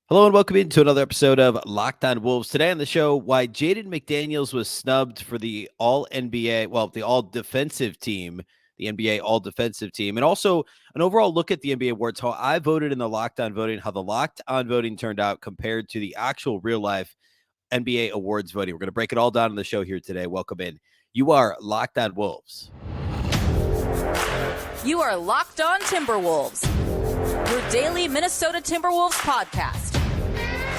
Hello and welcome into another episode of Locked On Wolves. Today on the show, why Jaden McDaniels was snubbed for the All NBA, the All Defensive team, the NBA All Defensive team, and also an overall look at the NBA awards. How I voted in the Locked On voting, how the Locked On voting turned out compared to the actual real life NBA awards voting. We're going to break it all down on the show here today. Welcome in. You are Locked On Wolves. You are Locked On Timberwolves, your daily Minnesota Timberwolves podcast.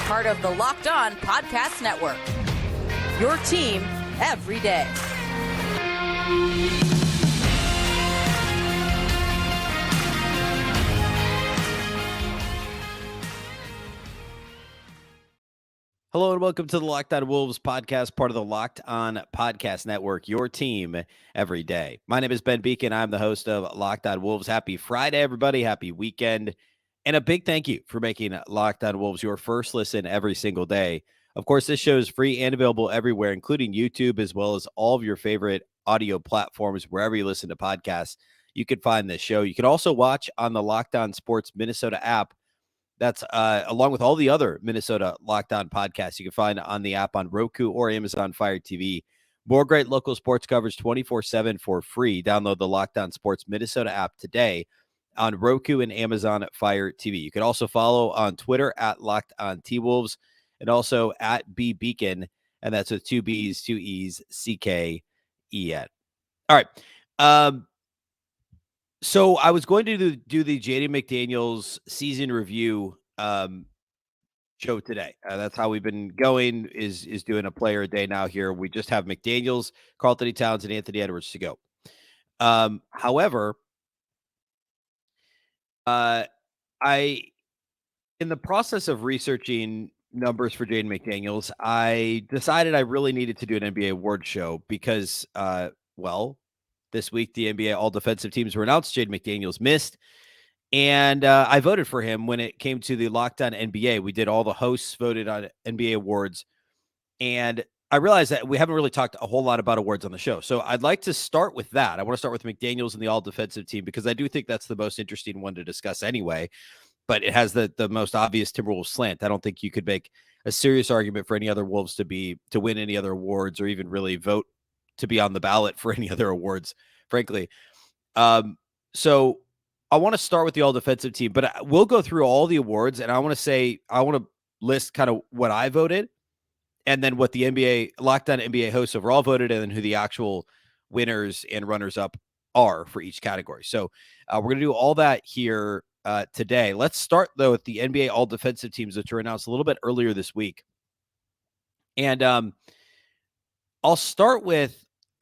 Part of the Locked On Podcast Network. Your team every day. Hello and welcome to the Locked On Wolves podcast, part of the Locked On Podcast Network, your team every day. My name is Ben Beecken. I'm the host of Locked On Wolves. Happy Friday, everybody. Happy weekend. And a big thank you for making Locked On Wolves your first listen every single day. Of course, this show is free and available everywhere, including YouTube, as well as all of your favorite audio platforms, wherever you listen to podcasts. You can find this show. You can also watch on the Locked On Sports Minnesota app. That's along with all the other Minnesota Locked On podcasts you can find on the app on Roku or Amazon Fire TV. More great local sports coverage 24/7 for free. Download the Locked On Sports Minnesota app today on Roku and Amazon Fire TV. You can also follow on Twitter at Locked On T-Wolves and also at Beecken, and that's with two B's, two E's, CKEN. All right. So I was going to do the Jaden McDaniels season review show today. That's how we've been going, is doing a player a day now here. We just have McDaniels, Karl-Anthony Towns, and Anthony Edwards to go. However, I, in the process of researching numbers for Jaden McDaniels, I decided I really needed to do an NBA award show because, this week the NBA All Defensive teams were announced. Jaden McDaniels missed. And I voted for him when it came to the Locked On NBA. We did all the hosts voted on NBA awards. And I realized that we haven't really talked a whole lot about awards on the show. So I'd like to start with that. I want to start with McDaniels and the all defensive team because I do think that's the most interesting one to discuss anyway. But it has the most obvious Timberwolves slant. I don't think you could make a serious argument for any other Wolves to win any other awards or even really vote to be on the ballot for any other awards, frankly. So I want to start with the all defensive team, but we'll go through all the awards, and I want to list kind of what I voted, and then what the NBA Locked On NBA hosts overall voted, and then who the actual winners and runners up are for each category. So we're going to do all that here today. Let's start though with the NBA all defensive teams, which were announced a little bit earlier this week, and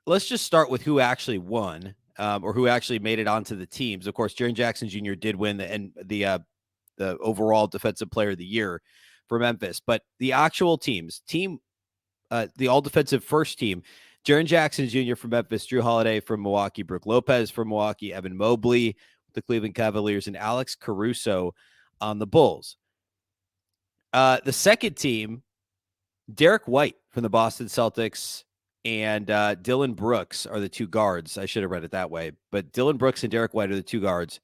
let's just start with who actually won. Or who actually made it onto the teams. Of course, Jaren Jackson Jr. did win the overall defensive player of the year for Memphis. But the actual teams, the all defensive first team, Jaren Jackson Jr. from Memphis, Drew Holiday from Milwaukee, Brook Lopez from Milwaukee, Evan Mobley, the Cleveland Cavaliers, and Alex Caruso on the Bulls. The second team, Derek White from the Boston Celtics, and Dylan Brooks are the two guards. I should have read it that way. But Dylan Brooks and Derek White are the two guards.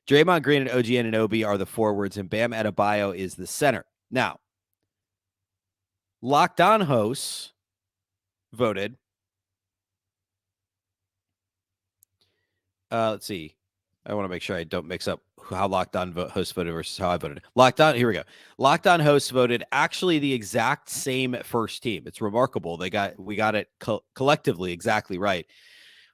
Draymond Green and OG Anunoby are the forwards, and Bam Adebayo is the center. Now, Locked On hosts voted. Let's see. I want to make sure I don't mix up how Locked On hosts voted versus how I voted. Locked On, here we go. Locked On hosts voted actually the exact same first team. It's remarkable. We got it collectively exactly right.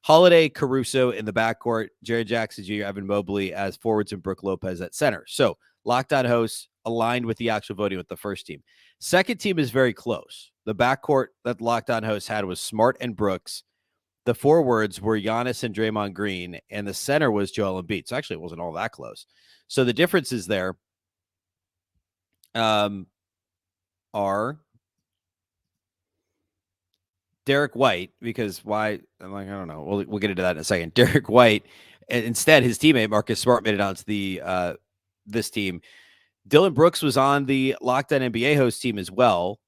Holiday, Caruso in the backcourt, Jaren Jackson Jr., Evan Mobley as forwards, and Brook Lopez at center. So Locked On hosts aligned with the actual voting with the first team. Second team is very close. The backcourt that Locked On hosts had was Smart and Brooks. The forwards were Giannis and Draymond Green, and the center was Joel Embiid. So actually, it wasn't all that close. So the differences there are Derek White, because why? I'm like, I don't know. We'll get into that in a second. Derek White, instead, his teammate Marcus Smart made it onto the this team. Dylan Brooks was on the Locked On NBA host team as well.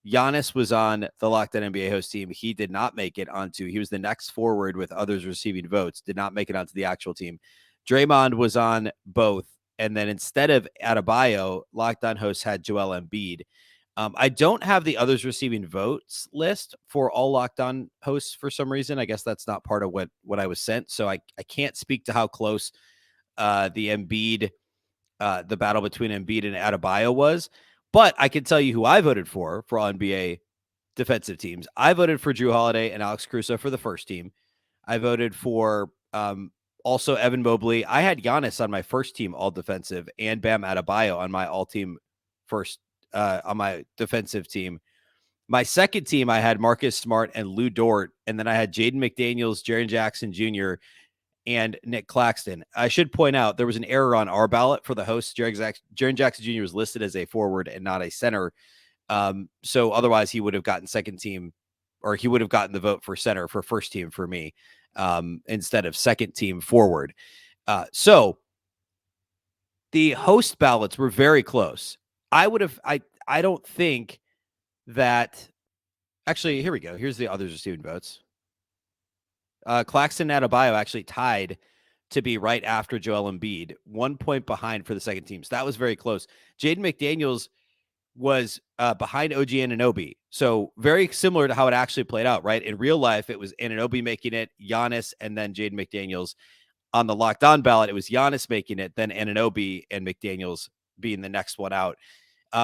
Giannis was on the Locked On NBA host team. He did not make it onto. He was the next forward with others receiving votes. Did not make it onto the actual team. Draymond was on both. And then instead of Adebayo, Locked On hosts had Joel Embiid. I don't have the others receiving votes list for all Locked On hosts for some reason. I guess that's not part of what I was sent. So I can't speak to how close the Embiid, the battle between Embiid and Adebayo was. But I can tell you who I voted for all NBA defensive teams. I voted for Drew Holiday and Alex Caruso for the first team. I voted for also Evan Mobley. I had Giannis on my first team all defensive and Bam Adebayo on my all team first on my defensive team. My second team, I had Marcus Smart and Lou Dort, and then I had Jaden McDaniels, Jaren Jackson Jr., and Nick Claxton. I should point out there was an error on our ballot for the host. Jaren Jackson Jr. was listed as a forward and not a center. So otherwise he would have gotten second team, or he would have gotten the vote for center for first team for me, instead of second team forward. So the host ballots were very close. I don't think that actually, here we go. Here's the others receiving votes. Claxton and Adebayo actually tied to be right after Joel Embiid, 1 point behind for the second team. So that was very close. Jaden McDaniels was behind OG Anunoby. So very similar to how it actually played out, right? In real life, it was Anunoby making it, Giannis, and then Jaden McDaniels. On the Locked On ballot, it was Giannis making it, then Anunoby and McDaniels being the next one out.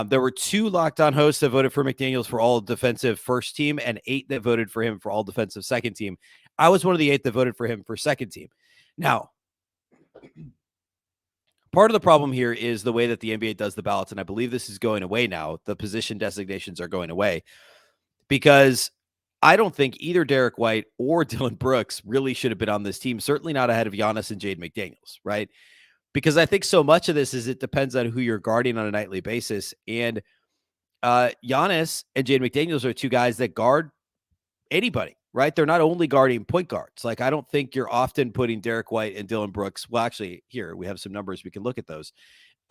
There were 2 Locked On hosts that voted for McDaniels for all defensive first team and 8 that voted for him for all defensive second team. I was one of the 8 that voted for him for second team. Now, part of the problem here is the way that the NBA does the ballots, and I believe this is going away now. The position designations are going away because I don't think either Derek White or Dillon Brooks really should have been on this team, certainly not ahead of Giannis and Jaden McDaniels, right? Because I think so much of this is it depends on who you're guarding on a nightly basis. And Giannis and Jaden McDaniels are 2 guys that guard anybody, right? They're not only guarding point guards. Like, I don't think you're often putting Derek White and Dillon Brooks. Well, actually, here we have some numbers. We can look at those.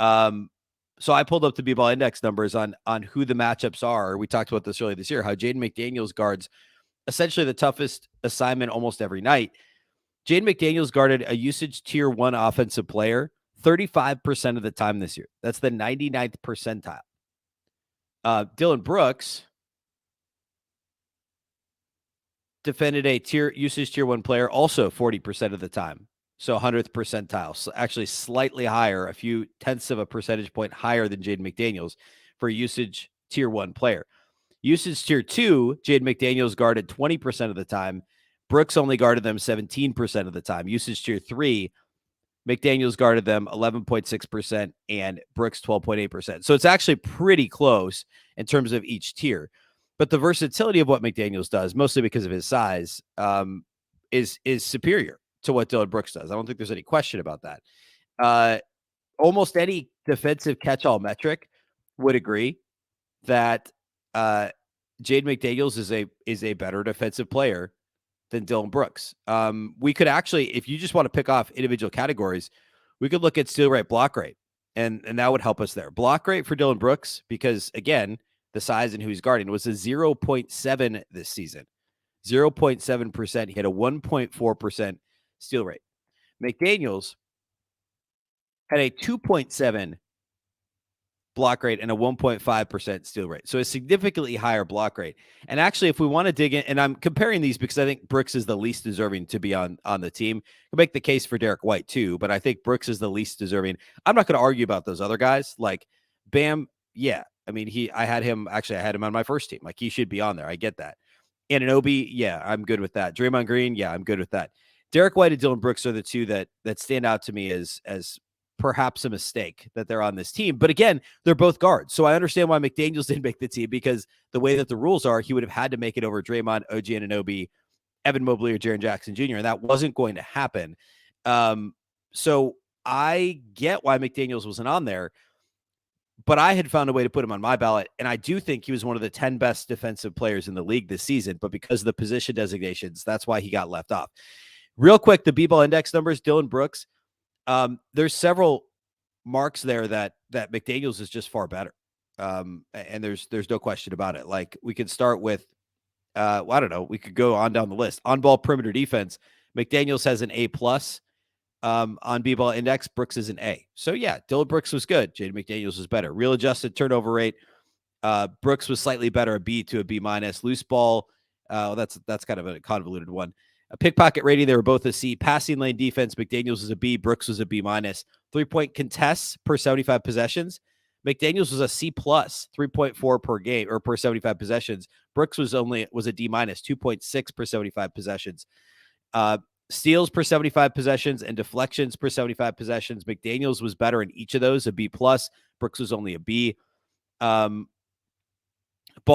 So I pulled up the B-ball index numbers on who the matchups are. We talked about this earlier this year, how Jaden McDaniels guards essentially the toughest assignment almost every night. Jaden McDaniels guarded a usage tier 1 offensive player 35% of the time this year. That's the 99th percentile. Dillon Brooks defended a usage tier 1 player also 40% of the time. So 100th percentile. So actually slightly higher, a few tenths of a percentage point higher than Jaden McDaniels for usage tier 1 player. Usage tier 2, Jaden McDaniels guarded 20% of the time. Brooks only guarded them 17% of the time. Usage tier 3, McDaniels guarded them 11.6% and Brooks 12.8%. So it's actually pretty close in terms of each tier. But the versatility of what McDaniels does, mostly because of his size, is superior to what Dillon Brooks does. I don't think there's any question about that. Almost any defensive catch-all metric would agree that Jaden McDaniels is a better defensive player than Dillon Brooks. We could actually, if you just want to pick off individual categories, we could look at steal rate, block rate, and that would help us there. Block rate for Dillon Brooks, because again, the size and who he's guarding, was a 0.7 this season. 0.7%. He had a 1.4% steal rate. McDaniels had a 2.7 block rate and a 1.5% steal rate. So a significantly higher block rate. And actually, if we want to dig in, and I'm comparing these because I think Brooks is the least deserving to be on the team. I make the case for Derek White too, but I think Brooks is the least deserving. I'm not going to argue about those other guys. Like Bam, yeah. I mean, I had him on my first team. Like, he should be on there. I get that. Anunoby, yeah, I'm good with that. Draymond Green, yeah, I'm good with that. Derek White and Dillon Brooks are the 2 that stand out to me as perhaps a mistake that they're on this team. But again, they're both guards. So I understand why McDaniels didn't make the team, because the way that the rules are, he would have had to make it over Draymond, OG Anunoby, Evan Mobley, or Jaren Jackson Jr., and that wasn't going to happen. So I get why McDaniels wasn't on there, but I had found a way to put him on my ballot, and I do think he was one of the 10 best defensive players in the league this season, but because of the position designations, that's why he got left off. Real quick, the B-ball index numbers, Dillon Brooks, there's several marks there that McDaniels is just far better. And there's no question about it. Like, we could start with, I don't know, we could go on down the list. On-ball perimeter defense, McDaniels has an A+. on B-ball index, Brooks is an A. So yeah, Dylan Brooks was good. Jaden McDaniels was better. Real adjusted turnover rate, Brooks was slightly better, a B to a B minus. Loose ball, that's kind of a convoluted one. A pickpocket rating, they were both a C. Passing lane defense, McDaniels was a B, Brooks was a B minus. 3-point contests per 75 possessions, McDaniels was a C plus, 3.4 per game or per 75 possessions. Brooks was a D minus, 2.6 per 75 possessions. Steals per 75 possessions and deflections per 75 possessions. McDaniels was better in each of those, a B plus. Brooks was only a B. Ball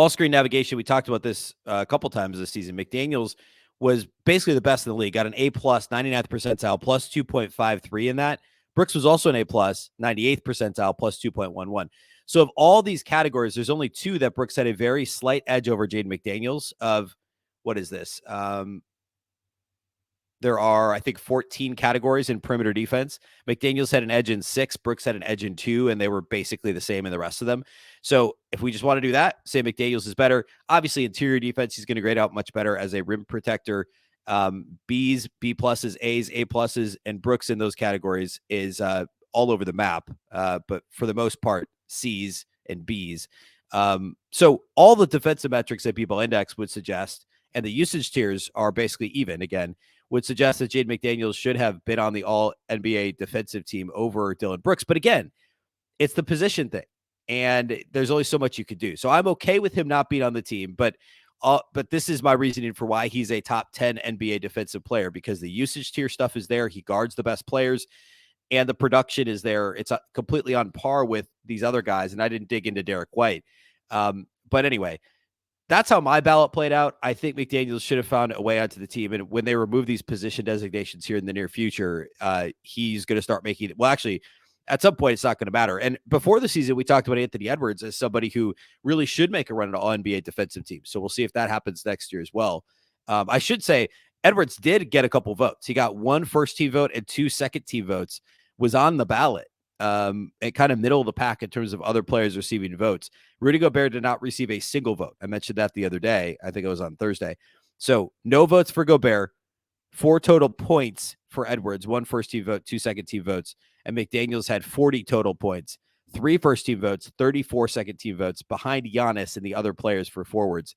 screen navigation, we talked about this a couple times this season. McDaniels was basically the best in the league, got an A plus, 99th percentile, plus 2.53 in that. Brooks was also an A plus, 98th percentile, plus 2.11. So of all these categories, there's only two that Brooks had a very slight edge over Jaden McDaniels of, what is this? There are, I think, 14 categories in perimeter defense. McDaniels had an edge in 6. Brooks had an edge in 2, and they were basically the same in the rest of them. So if we just want to do that, say McDaniels is better. Obviously, interior defense, he's going to grade out much better as a rim protector. B's, B pluses, A's, A pluses, and Brooks in those categories is all over the map. But for the most part, C's and B's. So all the defensive metrics that people index would suggest, and the usage tiers are basically even again, would suggest that Jaden McDaniels should have been on the all-NBA defensive team over Dillon Brooks. But again, it's the position thing, and there's only so much you could do. So I'm okay with him not being on the team, but this is my reasoning for why he's a top 10 NBA defensive player, because the usage tier stuff is there. He guards the best players, and the production is there. It's completely on par with these other guys, and I didn't dig into Derek White. But anyway, that's how my ballot played out. I think McDaniels should have found a way onto the team. And when they remove these position designations here in the near future, he's going to start making it. Well, actually, at some point, it's not going to matter. And before the season, we talked about Anthony Edwards as somebody who really should make a run at all NBA defensive teams. So we'll see if that happens next year as well. I should say Edwards did get a couple votes. He got 1 first-team vote and 2 second-team votes, was on the ballot. It kind of middle of the pack in terms of other players receiving votes. Rudy Gobert did not receive a single vote. I mentioned that the other day. I think it was on Thursday. So no votes for Gobert, 4 total points for Edwards, 1 first-team vote, 2 second-team votes, and McDaniels had 40 total points, 3 first-team votes, 34 second-team votes behind Giannis and the other players for forwards,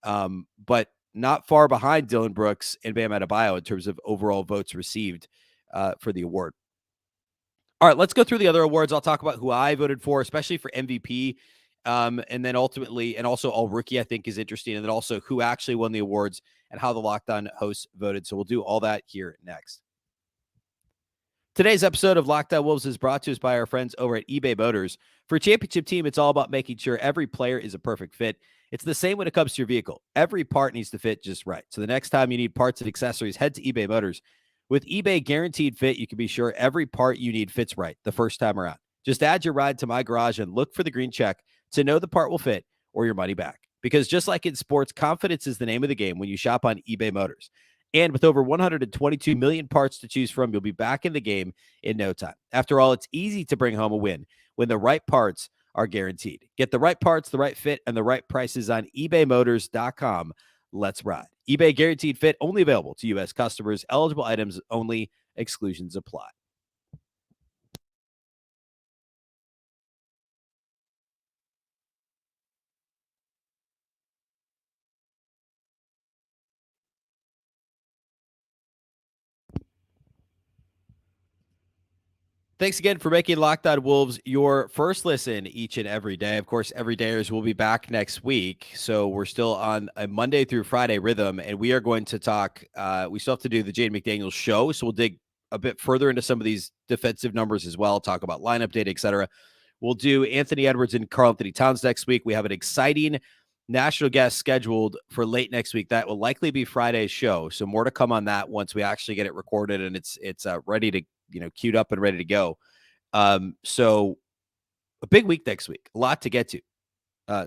but not far behind Dillon Brooks and Bam Adebayo in terms of overall votes received for the award. All right, let's go through the other awards. I'll talk about who I voted for, especially for MVP. And then ultimately, and also all rookie, I think is interesting. And then also who actually won the awards and how the Locked On hosts voted. So we'll do all that here next. Today's episode of Locked On Wolves is brought to us by our friends over at eBay Motors. For a championship team, it's all about making sure every player is a perfect fit. It's the same when it comes to your vehicle. Every part needs to fit just right. So the next time you need parts and accessories, head to eBay Motors. With eBay Guaranteed Fit, you can be sure every part you need fits right the first time around. Just add your ride to My Garage and look for the green check to know the part will fit or your money back. Because just like in sports, confidence is the name of the game when you shop on eBay Motors. And with over 122 million parts to choose from, you'll be back in the game in no time. After all, it's easy to bring home a win when the right parts are guaranteed. Get the right parts, the right fit, and the right prices on ebaymotors.com. Let's ride. eBay Guaranteed Fit, only available to U.S. customers. Eligible items only. Exclusions apply. Thanks again for making Locked On Wolves your first listen each and every day. Of course, everydayers will be back next week. So we're still on a Monday through Friday rhythm, and we are going to talk. We still have to do the Jaden McDaniels show. So we'll dig a bit further into some of these defensive numbers as well, talk about lineup data, etc. We'll do Anthony Edwards and Karl-Anthony Towns next week. We have an exciting national guest scheduled for late next week. That will likely be Friday's show. So more to come on that once we actually get it recorded and it's ready to, queued up and ready to go. So a big week next week, a lot to get to.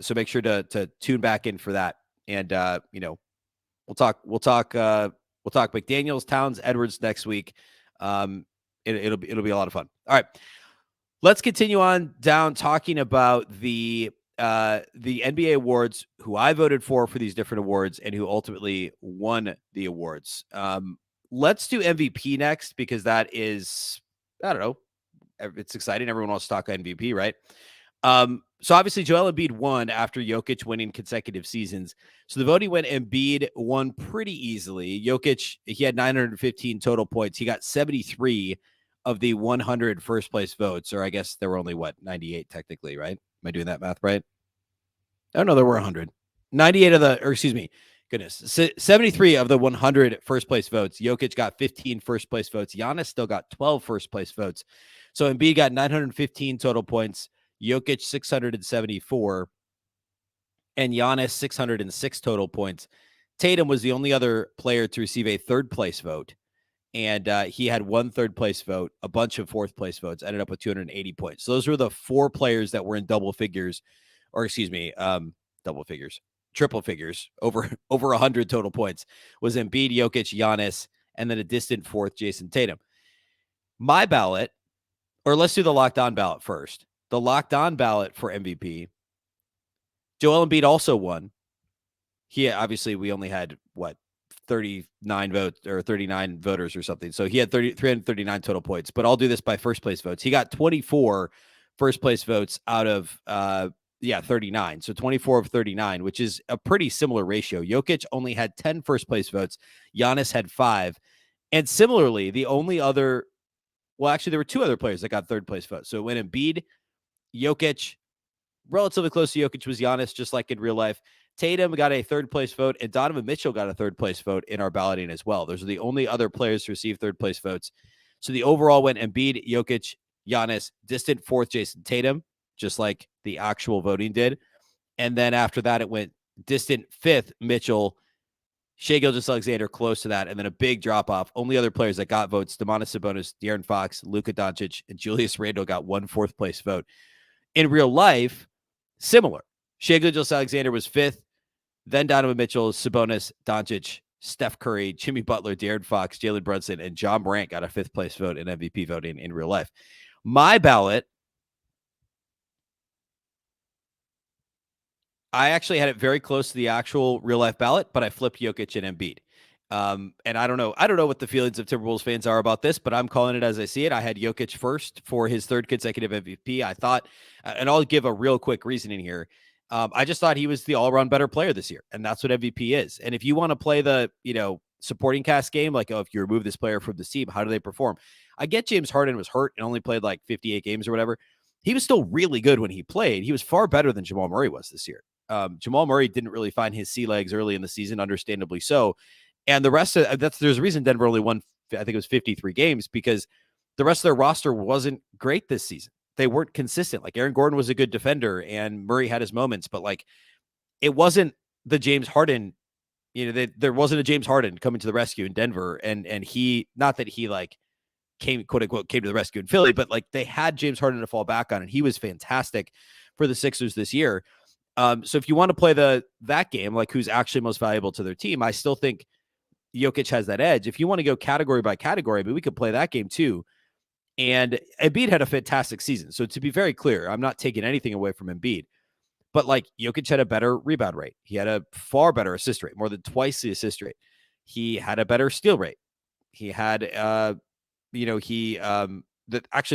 So make sure to tune back in for that. And, we'll talk McDaniels, Towns, Edwards next week. It'll be a lot of fun. All right, let's continue on down talking about the NBA awards, who I voted for these different awards and who ultimately won the awards. let's do MVP next because that is, I don't know, it's exciting. Everyone wants to talk MVP, right? So obviously Joel Embiid won after Jokic winning consecutive seasons. So the voting went Embiid won pretty easily. Jokic, he had 915 total points. He got 73 of the 100 first place votes, or I guess there were only 98 technically, right? Am I doing that math right? Oh no, there were 100. 98 of the, or excuse me, goodness, 73 of the 100 first place votes. Jokic got 15 first place votes. Giannis still got 12 first place votes. So Embiid got 915 total points. Jokic 674, and Giannis 606 total points. Tatum was the only other player to receive a third place vote, and he had one third place vote, a bunch of fourth place votes, ended up with 280 points. So those were the four players that were in double figures, or excuse me, double figures, triple figures, over 100 total points. Was Embiid, Jokic, Giannis, and then a distant fourth, Jason Tatum. My ballot, or let's do the locked on ballot first. The locked on ballot for MVP, Joel Embiid also won. He obviously, we only had 39 votes or 39 voters or something. So he had 339 total points, but I'll do this by first place votes. He got 24 first place votes out of 39. So 24 of 39, which is a pretty similar ratio. Jokic only had 10 first place votes. Giannis had 5. And similarly, the only other, well, actually there were 2 other players that got third place votes. So when Embiid, Jokic, relatively close to Jokic was Giannis, just like in real life. Tatum got a third place vote, and Donovan Mitchell got a third place vote in our balloting as well. Those are the only other players to receive third place votes. So the overall went Embiid, Jokic, Giannis, distant fourth, Jason Tatum, just like the actual voting did. And then after that, it went distant fifth, Mitchell, Shai Gilgeous-Alexander close to that, and then a big drop-off. Only other players that got votes, Domantas Sabonis, De'Aaron Fox, Luka Doncic, and Julius Randle got one fourth place vote. In real life, similar. Shai Gilgeous-Alexander was 5th, then Donovan Mitchell, Sabonis, Doncic, Steph Curry, Jimmy Butler, De'Aaron Fox, Jalen Brunson, and John Morant got a 5th place vote in MVP voting in real life. My ballot, I actually had it very close to the actual real life ballot, but I flipped Jokic and Embiid. And I don't know what the feelings of Timberwolves fans are about this, but I'm calling it as I see it. I had Jokic first for his 3rd consecutive MVP. I thought, and I'll give a real quick reasoning here. I just thought he was the all-around better player this year, and that's what MVP is. And if you want to play the, supporting cast game, like, if you remove this player from the team, how do they perform? I get James Harden was hurt and only played like 58 games or whatever. He was still really good when he played. He was far better than Jamal Murray was this year. Jamal Murray didn't really find his sea legs early in the season, understandably so. And the rest of there's a reason Denver only won, I think it was 53 games, because the rest of their roster wasn't great this season. They weren't consistent. Like, Aaron Gordon was a good defender and Murray had his moments, but like, it wasn't the James Harden, there wasn't a James Harden coming to the rescue in Denver. And he, not that he like came, quote unquote, came to the rescue in Philly, but like, they had James Harden to fall back on, and he was fantastic for the Sixers this year. So if you want to play that game, like who's actually most valuable to their team, I still think Jokic has that edge. If you want to go category by category, but we could play that game too. And Embiid had a fantastic season. So to be very clear, I'm not taking anything away from Embiid, but like, Jokic had a better rebound rate. He had a far better assist rate, more than twice the assist rate. He had a better steal rate. He had, actually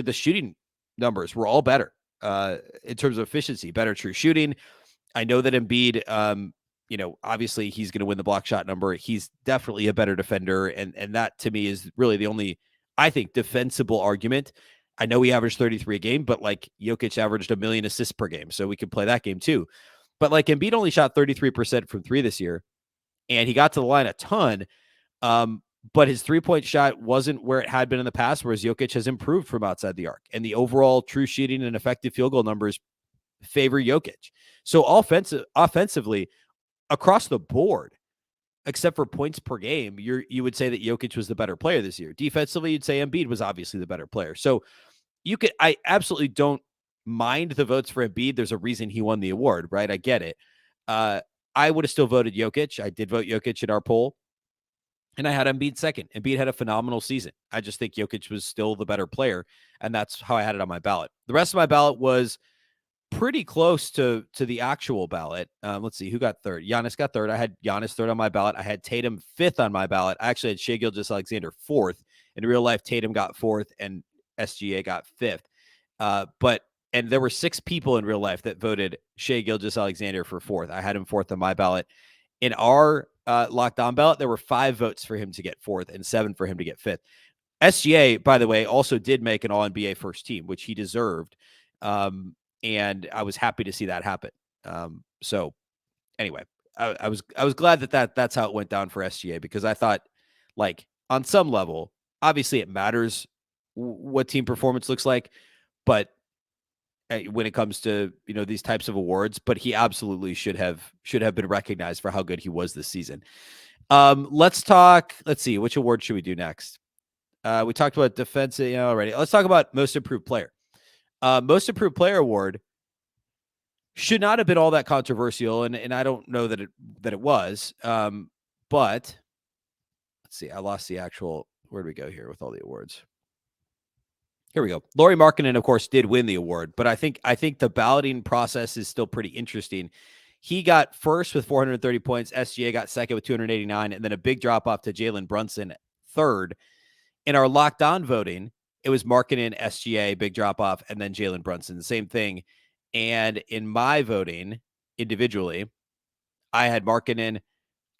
the shooting numbers were all better in terms of efficiency, better true shooting. I know that Embiid, obviously he's going to win the block shot number. He's definitely a better defender. And that to me is really the only, I think, defensible argument. I know he averaged 33 a game, but like, Jokic averaged 1 million assists per game. So we could play that game too. But like, Embiid only shot 33% from 3 this year, and he got to the line a ton. But his 3-point shot wasn't where it had been in the past, whereas Jokic has improved from outside the arc. And the overall true shooting and effective field goal numbers favor Jokic. So offensively, across the board, except for points per game, you would say that Jokic was the better player this year. Defensively, you'd say Embiid was obviously the better player. So I absolutely don't mind the votes for Embiid. There's a reason he won the award, right? I get it. I would have still voted Jokic. I did vote Jokic in our poll, and I had Embiid second. Embiid had a phenomenal season. I just think Jokic was still the better player, and that's how I had it on my ballot. The rest of my ballot was pretty close to the actual ballot. Let's see who got third. Giannis got third. I had Giannis third on my ballot. I had Tatum fifth on my ballot. I actually had Shai Gilgeous-Alexander fourth. In real life, Tatum got fourth and SGA got fifth. And there were 6 people in real life that voted Shai Gilgeous-Alexander for fourth. I had him fourth on my ballot. In our locked on ballot, there were 5 votes for him to get fourth and 7 for him to get fifth. SGA, by the way, also did make an All-NBA first team, which he deserved. And I was happy to see that happen. So anyway, I was glad that's how it went down for SGA, because I thought, like, on some level, obviously it matters what team performance looks like, but when it comes to these types of awards, but he absolutely should have been recognized for how good he was this season. Let's see, which award should we do next? We talked about defensive already. Let's talk about most improved player. Most improved player award should not have been all that controversial, and I don't know that it was. But let's see. I lost the actual. Where do we go here with all the awards? Here we go. Lauri Markkanen, of course, did win the award, but I think the balloting process is still pretty interesting. He got first with 430 points. SGA got second with 289, and then a big drop off to Jalen Brunson third. In our locked on voting, it was Markkanen, SGA, big drop off, and then Jalen Brunson, the same thing. And in my voting individually, I had Markkanen.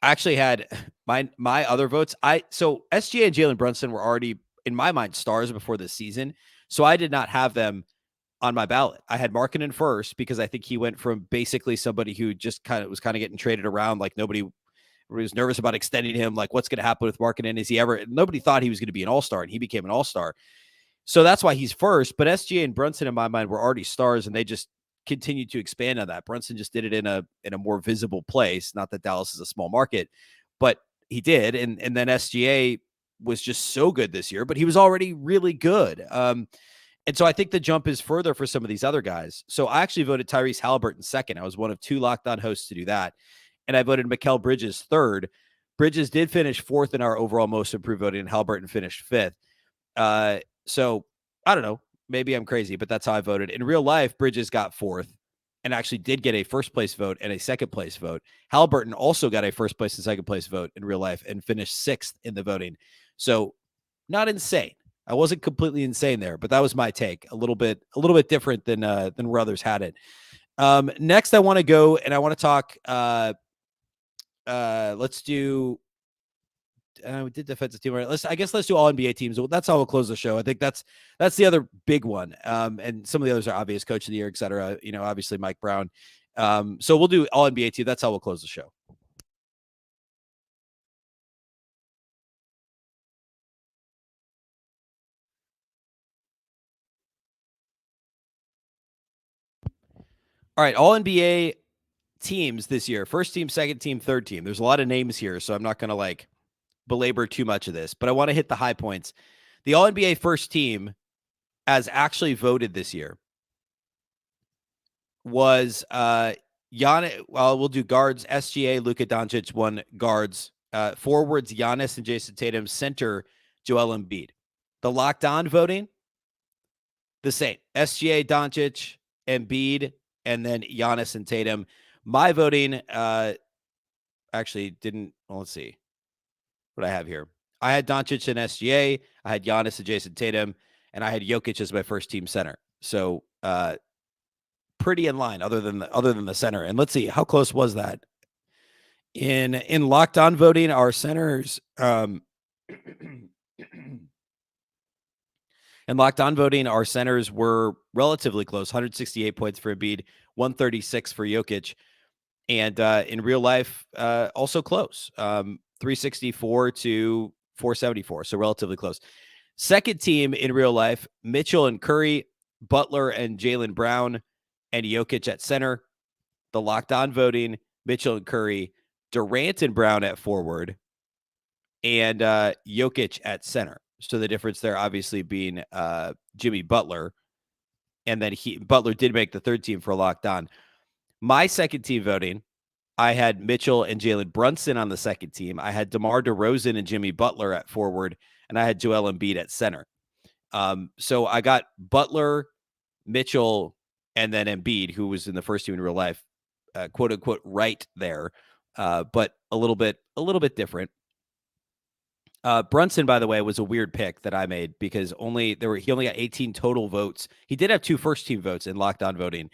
I actually had my other votes. So SGA and Jalen Brunson were already, in my mind, stars before this season. So I did not have them on my ballot. I had Markkanen first because I think he went from basically somebody who just was getting traded around, like nobody was nervous about extending him. Like, what's going to happen with Markkanen? Is he ever? Nobody thought he was going to be an all-star, and he became an all-star. So that's why he's first. But SGA and Brunson, in my mind, were already stars, and they just continued to expand on that. Brunson just did it in a more visible place. Not that Dallas is a small market, but he did. And then SGA was just so good this year, but he was already really good. And so I think the jump is further for some of these other guys. So I actually voted Tyrese Halliburton second. I was one of 2 locked on hosts to do that. And I voted Mikal Bridges third. Bridges did finish fourth in our overall most improved voting, and Halliburton finished fifth. So I don't know. Maybe I'm crazy, but that's how I voted. In real life, Bridges got fourth and actually did get a first place vote and a second place vote. Halliburton also got a first place and second place vote in real life and finished sixth in the voting. So not insane. I wasn't completely insane there, but that was my take. A little bit different than where others had it. Next, I want to go and I want to talk. Let's do. We did defensive team. Right? Let's do all NBA teams. That's how we'll close the show. I think that's the other big one. And some of the others are obvious: coach of the year, etc. Obviously Mike Brown. So we'll do all NBA team. That's how we'll close the show. All right, all NBA teams this year: first team, second team, third team. There's a lot of names here, so I'm not going to belabor too much of this, but I want to hit the high points. The all NBA first team, as actually voted this year, was Giannis. Well, we'll do guards. SGA, Luka Doncic won guards. Forwards, Giannis and Jason Tatum. Center, Joel Embiid. The locked on voting, the same. SGA, Doncic, Embiid, and then Giannis and Tatum. My voting actually didn't. Well, let's see what I have here. I had Doncic and SGA. I had Giannis and Jason Tatum, and I had Jokic as my first team center. So pretty in line, other than the center. And let's see, how close was that? In locked on voting, our centers. In locked on voting, our centers were relatively close. 168 points for Embiid, 136 for Jokic, and in real life, also close. 364 to 474, so relatively close. Second team in real life: Mitchell and Curry, Butler and Jaylen Brown, and Jokic at center. The locked on voting: Mitchell and Curry, Durant and Brown at forward, and Jokic at center. So the difference there obviously being Jimmy Butler, and then Butler did make the third team for locked on. My second team voting, I had Mitchell and Jalen Brunson on the second team. I had DeMar DeRozan and Jimmy Butler at forward, and I had Joel Embiid at center. So I got Butler, Mitchell, and then Embiid, who was in the first team in real life, quote unquote, right there, but a little bit different. Brunson, by the way, was a weird pick that I made because he only got 18 total votes. He did have 2 first-team votes in Locked On voting.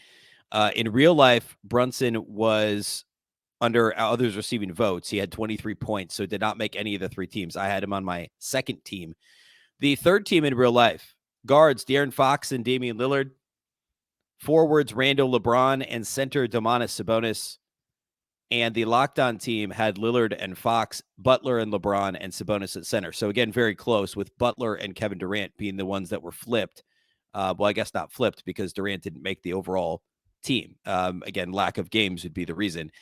In real life, Brunson was under others receiving votes. He had 23 points, so did not make any of the 3 teams. I had him on my second team. The third team in real life, guards De'Aaron Fox and Damian Lillard, forwards Randall LeBron, and center Domantas Sabonis. And the Locked On team had Lillard and Fox, Butler and LeBron, and Sabonis at center. So again, very close, with Butler and Kevin Durant being the ones that were flipped. Well, I guess not flipped because Durant didn't make the overall team. Again, lack of games would be the reason.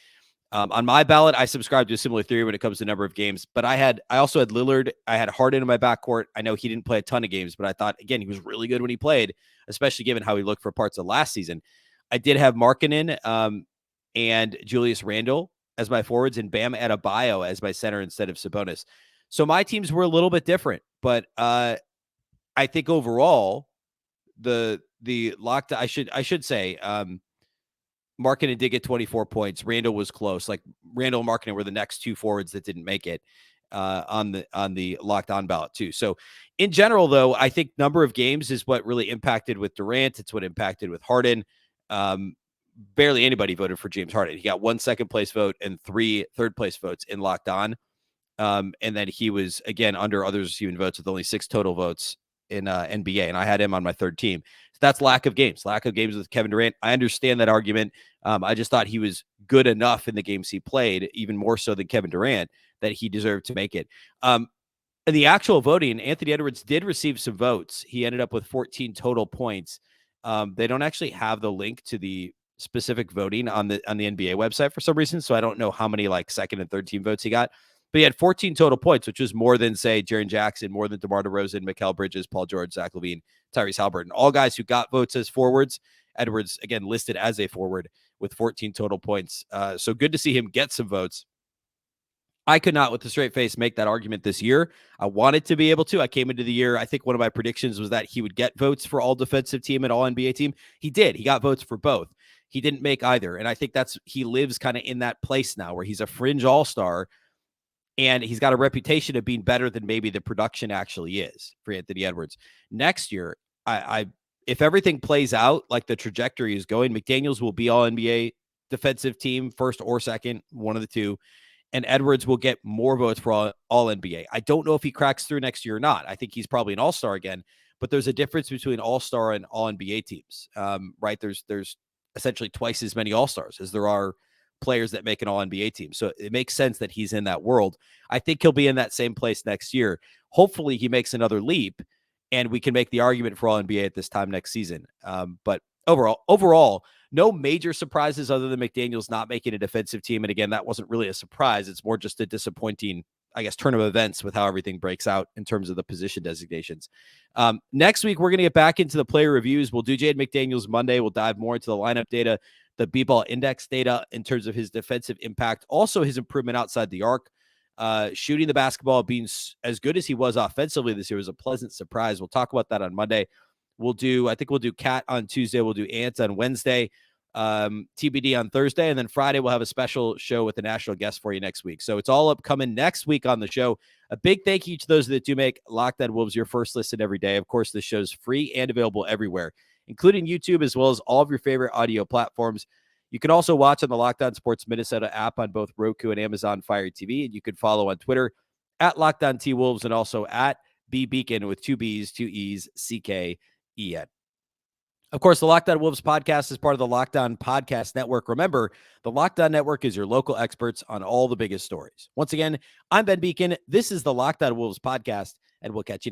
On my ballot, I subscribe to a similar theory when it comes to number of games, but I also had Lillard. I had Harden in my backcourt. I know he didn't play a ton of games, but I thought, again, he was really good when he played, especially given how he looked for parts of last season. I did have Markkanen and Julius Randle as my forwards, and Bam Adebayo as my center instead of Sabonis. So my teams were a little bit different, but I think overall, the locked. I should say, Markkanen did get 24 points. Randall was close. Like Randall and Markkanen were the next 2 forwards that didn't make it on the Locked On ballot too. So in general, though, I think number of games is what really impacted with Durant. It's what impacted with Harden. Barely anybody voted for James Harden. He got 1 second place vote and 3 third place votes in Locked On. And then he was, again, under others receiving votes with only 6 total votes in NBA. And I had him on my third team. So that's lack of games with Kevin Durant. I understand that argument. I just thought he was good enough in the games he played, even more so than Kevin Durant, that he deserved to make it. In the actual voting, Anthony Edwards did receive some votes. He ended up with 14 total points. They don't actually have the link to the specific voting on the NBA website for some reason, so I don't know how many like second and third team votes he got. But he had 14 total points, which was more than, say, Jaren Jackson, more than DeMar DeRozan, Mikal Bridges, Paul George, Zach LaVine, Tyrese Halliburton. All guys who got votes as forwards. Edwards, again, listed as a forward with 14 total points. So good to see him get some votes. I could not, with a straight face, make that argument this year. I wanted to be able to. I came into the year, I think one of my predictions was that he would get votes for all defensive team and all NBA team. He did. He got votes for both. He didn't make either. And I think he lives kind of in that place now where he's a fringe all-star and he's got a reputation of being better than maybe the production actually is for Anthony Edwards. Next year, if everything plays out like the trajectory is going, McDaniels will be all NBA defensive team, first or second, one of the two. And Edwards will get more votes for all NBA. I don't know if he cracks through next year or not. I think he's probably an all-star again, but there's a difference between all-star and all NBA teams, right? There's essentially twice as many all-stars as there are players that make an all NBA team. So it makes sense that he's in that world. I think he'll be in that same place next year. Hopefully he makes another leap and we can make the argument for all NBA at this time next season. But overall, no major surprises other than McDaniels not making a defensive team. And again, that wasn't really a surprise. It's more just a disappointing, I guess, turn of events with how everything breaks out in terms of the position designations. Next week, we're going to get back into the player reviews. We'll do Jaden McDaniels Monday. We'll dive more into the lineup data, the B-ball index data in terms of his defensive impact, also his improvement outside the arc. Shooting the basketball, being as good as he was offensively this year was a pleasant surprise. We'll talk about that on Monday. I think we'll do Cat on Tuesday. We'll do Ant on Wednesday, TBD on Thursday. And then Friday, we'll have a special show with a national guest for you next week. So it's all upcoming next week on the show. A big thank you to those that do make Locked On Wolves your first listen every day. Of course, this show's free and available everywhere, including YouTube, as well as all of your favorite audio platforms. You can also watch on the Locked On Sports Minnesota app on both Roku and Amazon Fire TV. And you can follow on Twitter at Locked On T Wolves and also at Beecken with 2 B's, 2 E's, CKEN. Of course, the Locked On Wolves podcast is part of the Locked On Podcast Network. Remember, the Locked On Network is your local experts on all the biggest stories. Once again, I'm Ben Beecken. This is the Locked On Wolves podcast, and we'll catch you next.